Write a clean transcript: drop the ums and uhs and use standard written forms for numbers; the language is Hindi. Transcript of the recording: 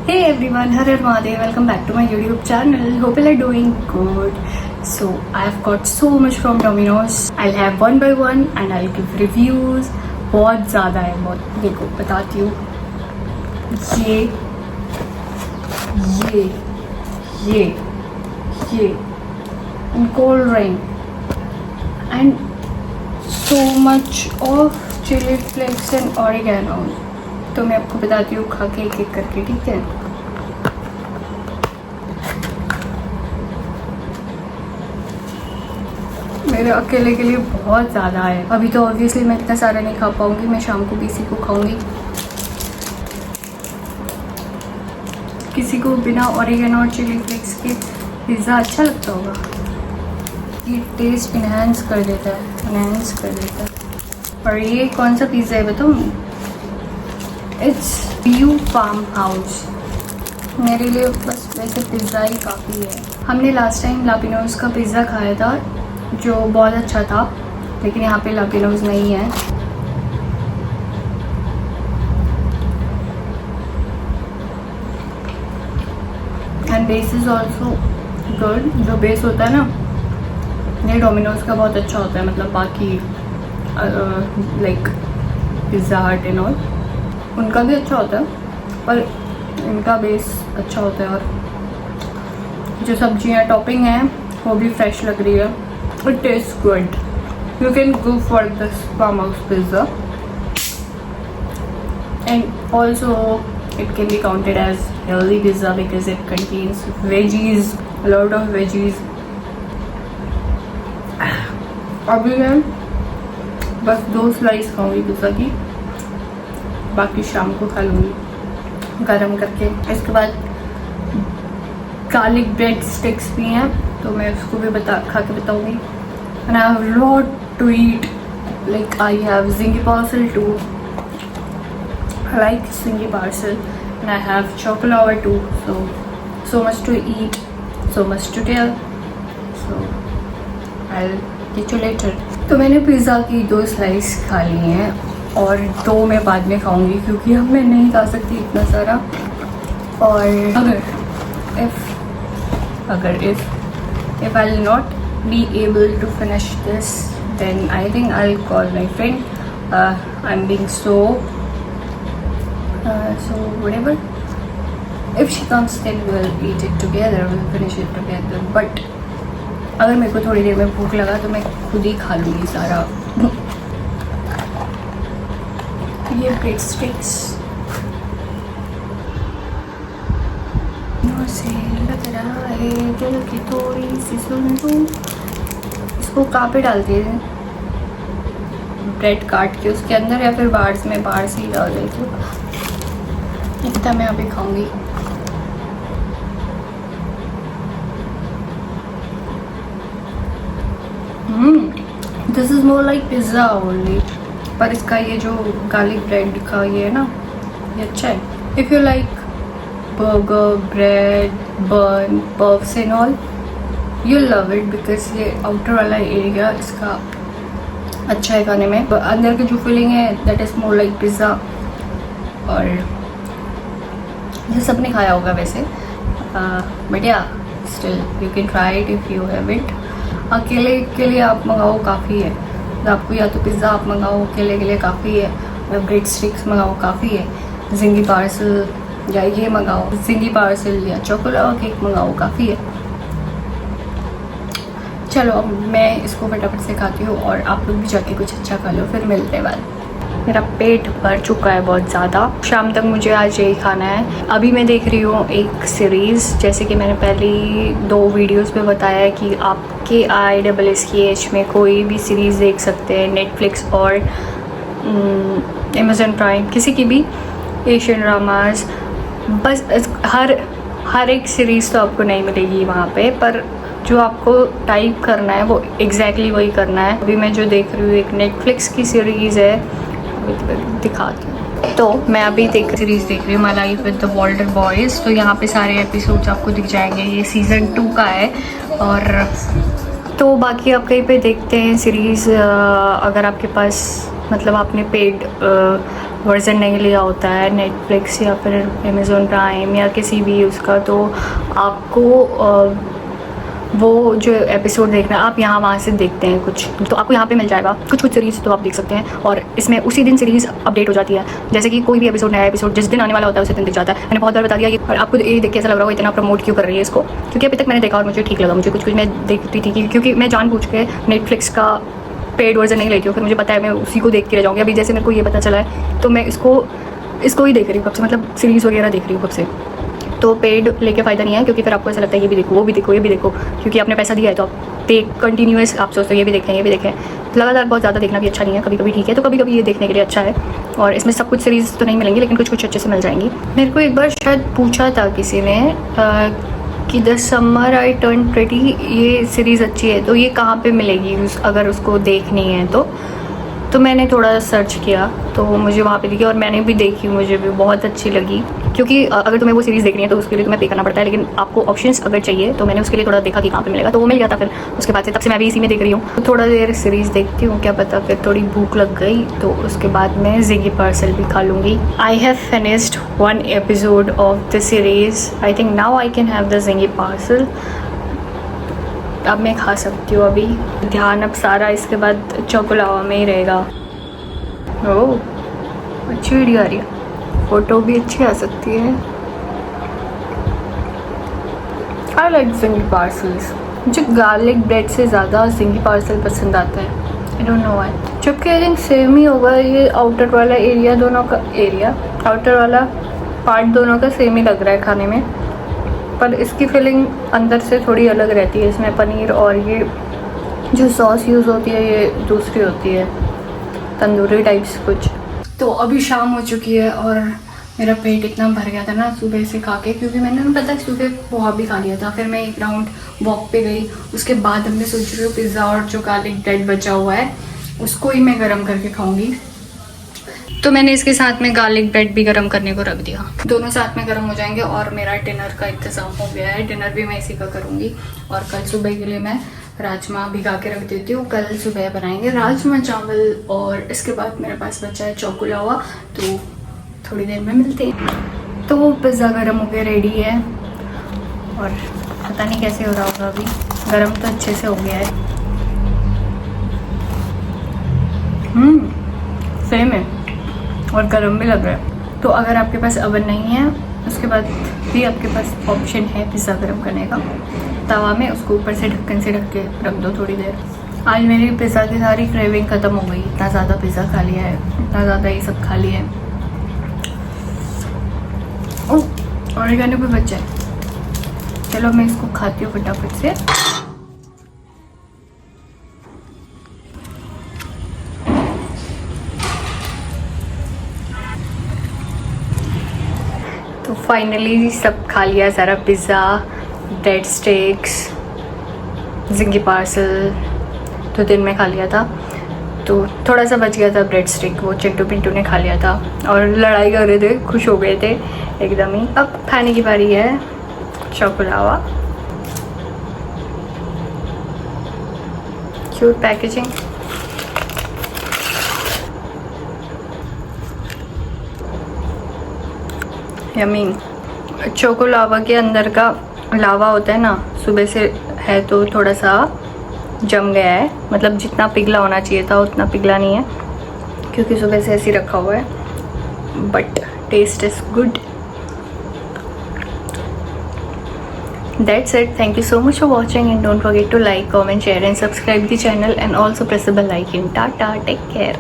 Hey everyone, Har Har Mahadev, welcome back to my YouTube channel. Hope you are doing good. So I've got so much from Domino's. I'll have one by one and I'll give reviews. बहुत ज़्यादा है, बहुत देखो बताती हूँ. ये cold drink and so much of chili flakes and oregano. तो मैं आपको बताती हूँ खा के एक एक करके, ठीक है. मेरे अकेले के लिए बहुत ज़्यादा है. अभी तो ऑब्वियसली मैं इतना सारा नहीं खा पाऊँगी, मैं शाम को भी इसी को खाऊँगी. किसी को बिना ऑरिगेनो और चिली फ्लेक्स के पिज़्ज़ा अच्छा लगता होगा. ये टेस्ट इन्हेंस कर देता है. और ये कौन सा पिज़्ज़ा है बताऊँ? It's view farm house. मेरे लिए बस वैसे पिज़्ज़ा ही काफ़ी है. हमने लास्ट टाइम लापिनोज का पिज़्ज़ा खाया था जो बहुत अच्छा था, लेकिन यहाँ पे लापिनोज नहीं है. And base is also good. जो बेस होता है ना, ये डोमिनोज का बहुत अच्छा होता है. मतलब बाकी लाइक पिज़्ज़ा हट एंड ऑल उनका भी अच्छा होता है, पर इनका बेस अच्छा होता है. और जो सब्जियाँ टॉपिंग है वो भी फ्रेश लग रही है. It tastes good. You can go for this farmhouse pizza, and also it can be counted as healthy pizza because it contains veggies, a lot of veggies. अभी मैं बस 2 स्लाइस खाऊंगी पिज़्ज़ा की, बाकी शाम को खा लूँगी गरम करके. इसके बाद गार्लिक ब्रेड स्टिक्स भी हैं, तो मैं उसको भी खा के बताऊँगी. And I have a lot to eat. Like I have zingy parcel too. I like zingy parcel, and I have chocolate too. So much to eat, so much to tell. So I'll get you later. तो मैंने पिज़्ज़ा की 2 स्लाइस खा ली हैं और 2 मैं बाद में खाऊंगी क्योंकि अब मैं नहीं खा सकती इतना सारा. और if I'll not be able to finish this, then I think I'll call my friend. I'm being so whatever. If she comes, then we'll eat it together, we'll finish it together. But अगर मेरे को थोड़ी देर में भूख लगा तो मैं खुद ही खा लूँगी सारा. ये ब्रेड स्टिक्स से लग रहा है दिल की थोड़ी सी सुन दूँ. इसको कहाँ पे डालते हैं? ब्रेड काट के उसके अंदर, या फिर बाहर से ही डाल देती हूँ. इतना मैं अभी खाऊंगी. This is more like pizza only. पर इसका ये जो गार्लिक ब्रेड का ये है ना, ये अच्छा है. If you like burger, bread, bun, puffs and all, you'll love it because ये outer वाला एरिया इसका अच्छा है खाने में. अंदर की जो फीलिंग है that is more like pizza. और ये सबने खाया होगा वैसे, but yeah, still you can try it if you haven't. अकेले के लिए आप मंगाओ काफ़ी है. आपको या तो पिज़्ज़ा आप मंगाओ अकेले के लिए काफ़ी है, या ब्रेड स्टिक्स मंगाओ काफ़ी है, जिंगी पार्सल या ये मंगाओ ज़िंगी पार्सल, या चॉकलेट केक मंगाओ काफ़ी है. चलो अब मैं इसको फटाफट से खाती हूँ और आप लोग भी जाके कुछ अच्छा खा लो, फिर मिलते हैं बाद. मेरा पेट भर चुका है बहुत ज़्यादा. शाम तक मुझे आज यही खाना है. अभी मैं देख रही हूँ एक सीरीज़, जैसे कि मैंने पहले 2 वीडियोस में बताया है कि आपके ISS में कोई भी सीरीज़ देख सकते हैं. नेटफ्लिक्स और अमेज़न प्राइम, किसी की भी एशियन ड्रामाज. बस हर एक सीरीज़ तो आपको नहीं मिलेगी वहाँ पे, पर जो आपको टाइप करना है वो एग्जैक्टली वही करना है. अभी मैं जो देख रही हूँ एक नेटफ्लिक्स की सीरीज़ है, दिखाती हूँ. तो मैं अभी सीरीज़ देख रही हूँ my life with the Walter boys. तो यहाँ पे सारे एपिसोड्स आपको दिख जाएंगे. ये सीज़न 2 का है. और तो बाकी आप कहीं पे देखते हैं सीरीज़. अगर आपके पास मतलब आपने पेड वर्जन नहीं लिया होता है नेटफ्लिक्स या फिर अमेज़ॉन प्राइम या किसी भी उसका, तो आपको वो जो एपिसोड देखना आप यहाँ वहाँ से देखते हैं कुछ, तो आपको यहाँ पे मिल जाएगा कुछ सीरीज़, तो आप देख सकते हैं। और इसमें उसी दिन सीरीज़ अपडेट हो जाती है, जैसे कि कोई भी एपिसोड, नया एपिसोड जिस दिन आने वाला होता है उसी दिन दिख जाता है। मैंने बहुत बार बता दिया ये, और आपको ये देख के ऐसा लग रहा हो इतना प्रमोट क्यों कर रही है इसको, क्योंकि अभी तक मैंने देखा और मुझे ठीक लगा। मुझे कुछ मैं देखती थी क्योंकि मैं जानबूझ के नेटफ्लिक्स का पेड वर्जन नहीं लेती हूँ, फिर मुझे पता है मैं उसी को देख के रह जाऊँगी। अभी जैसे मेरे को ये पता चला है तो मैं इसको ही देख रही हूँ कब से, मतलब सीरीज़ वगैरह देख रही हूँ कब से। तो पेड लेके फ़ायदा नहीं है, क्योंकि फिर आपको ऐसा लगता है ये भी देखो, वो भी देखो, ये भी देखो, क्योंकि आपने पैसा दिया है तो आप पे कंटिन्यूस आप सोचते हो ये भी देखें, ये भी देखें। लगातार बहुत ज़्यादा देखना भी अच्छा नहीं है, कभी कभी ठीक है, तो कभी कभी ये देखने के लिए अच्छा है। और इसमें सब कुछ सीरीज़ तो नहीं मिलेंगी, लेकिन कुछ कुछ अच्छे से मिल जाएंगी। मेरे को एक बार शायद पूछा था किसी ने कि the summer I turn pretty, ये सीरीज़ अच्छी है तो ये कहाँ पे मिलेगी अगर उसको देखनी है तो मैंने थोड़ा सर्च किया तो मुझे वहाँ पे दिखी, और मैंने भी देखी, मुझे भी बहुत अच्छी लगी। क्योंकि अगर तुम्हें वो सीरीज़ देखनी है तो उसके लिए तुम्हें पे करना पड़ता है, लेकिन आपको ऑप्शंस अगर चाहिए तो मैंने उसके लिए थोड़ा देखा कि कहाँ पे मिलेगा, तो वो मिल गया था। फिर उसके बाद से तब से मैं भी इसी में देख रही हूँ। तो थोड़ा देर सीरीज़ देखती हूँ, क्या पता फिर थोड़ी भूख लग गई तो उसके बाद मैं जिंगी पार्सल भी खा लूँगी। I have finished 1 episode of the series, I think now I can have the Zingy parcel. अब मैं खा सकती हूँ। अभी ध्यान अब सारा इसके बाद चोकोलावा में ही रहेगा। ओह अच्छी वीडियो आ रही है, फ़ोटो भी अच्छी आ सकती है। I like Zingy parcels. मुझे गार्लिक ब्रेड से ज़्यादा जिंगी पार्सल पसंद आता है, आई डोंट नो व्हाई। जबकि आई थिंक सेम ही होगा, ये आउटर वाला एरिया दोनों का, आउटर वाला पार्ट दोनों का सेम ही लग रहा है खाने में, पर इसकी फीलिंग अंदर से थोड़ी अलग रहती है। इसमें पनीर और ये जो सॉस यूज़ होती है ये दूसरी होती है, तंदूरी टाइप्स कुछ। तो अभी शाम हो चुकी है और मेरा पेट इतना भर गया था ना सुबह से खा के, क्योंकि मैंने ना पता सुबह पोहा भी खा लिया था। फिर मैं एक राउंड वॉक पे गई, उसके बाद अब मैं सोच रही हूँ पिज़्ज़ा और जो गार्लिक ब्रेड बचा हुआ है उसको ही मैं गर्म करके खाऊंगी। तो मैंने इसके साथ में गार्लिक ब्रेड भी गर्म करने को रख दिया, दोनों साथ में गर्म हो जाएंगे और मेरा डिनर का इंतज़ाम हो गया है। डिनर भी मैं इसी का करूँगी, और कल सुबह के लिए मैं राजमा भिगा के रख देती हूँ। कल सुबह बनाएंगे राजमा चावल, और इसके बाद मेरे पास बचा है चोकोलावा, तो थोड़ी देर में मिलते हैं। तो पिज़्ज़ा गर्म होकर रेडी है, और पता नहीं कैसे हो रहा होगा, अभी गर्म तो अच्छे से हो गया है। सेम है और गर्म भी लग रहा है। तो अगर आपके पास ओवन नहीं है उसके बाद भी आपके पास ऑप्शन है पिज़्ज़ा गर्म करने का, तवा में उसको ऊपर से ढक्कन से ढक के रख दो थोड़ी देर। आज मेरी पिज़्ज़ा की सारी क्रेविंग ख़त्म हो गई, इतना ज़्यादा पिज़्ज़ा खा लिया है, इतना ज़्यादा ये सब खा लिया है। ओह ऑरिगेनो भी बचा है, चलो मैं इसको खाती हूँ फटाफट से। तो फाइनली सब खा लिया सारा, पिज़्ज़ा, ब्रेड स्टिक्स, जिंगी पार्सल तो दिन में खा लिया था, तो थोड़ा सा बच गया था ब्रेड स्टिक, वो चिंटू पिंटू ने खा लिया था और लड़ाई कर रहे थे, खुश हो गए थे एकदम ही। अब खाने की बारी है choco lava. Cute packaging. Yummy. Choco lava के अंदर का लावा होता है ना, सुबह से है तो थोड़ा सा जम गया है, मतलब जितना पिघला होना चाहिए था उतना पिघला नहीं है, क्योंकि सुबह से ऐसे ही रखा हुआ है, but taste is good. That's it. Thank you so much for watching, and don't forget to like, comment, share and subscribe the channel, and also press the bell icon. Tata, take care.